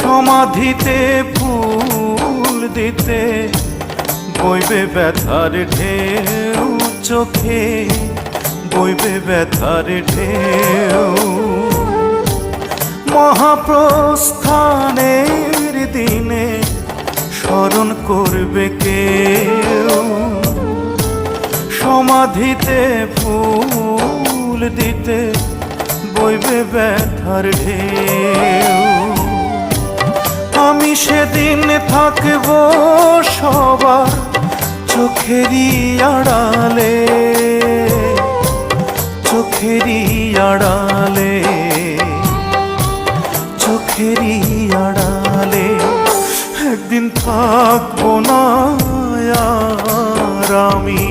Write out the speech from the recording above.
সমাধিতে ফুল দিতে বইবে ব্যথার ঢেউ চোখে, বইবে ব্যথার ঢেউ। মহাপ্রস্থানের দিনে স্মরণ করবে কেউ, সমাধিতে ফুল দিতে বইবে ব্যথার ঢেউ। আমি সেদিন থাকব সবার চোখেরই আড়ালে, চোখেরই আড়ালে, চোখেরই আড়ালে। একদিন থাকবো না আর আমি।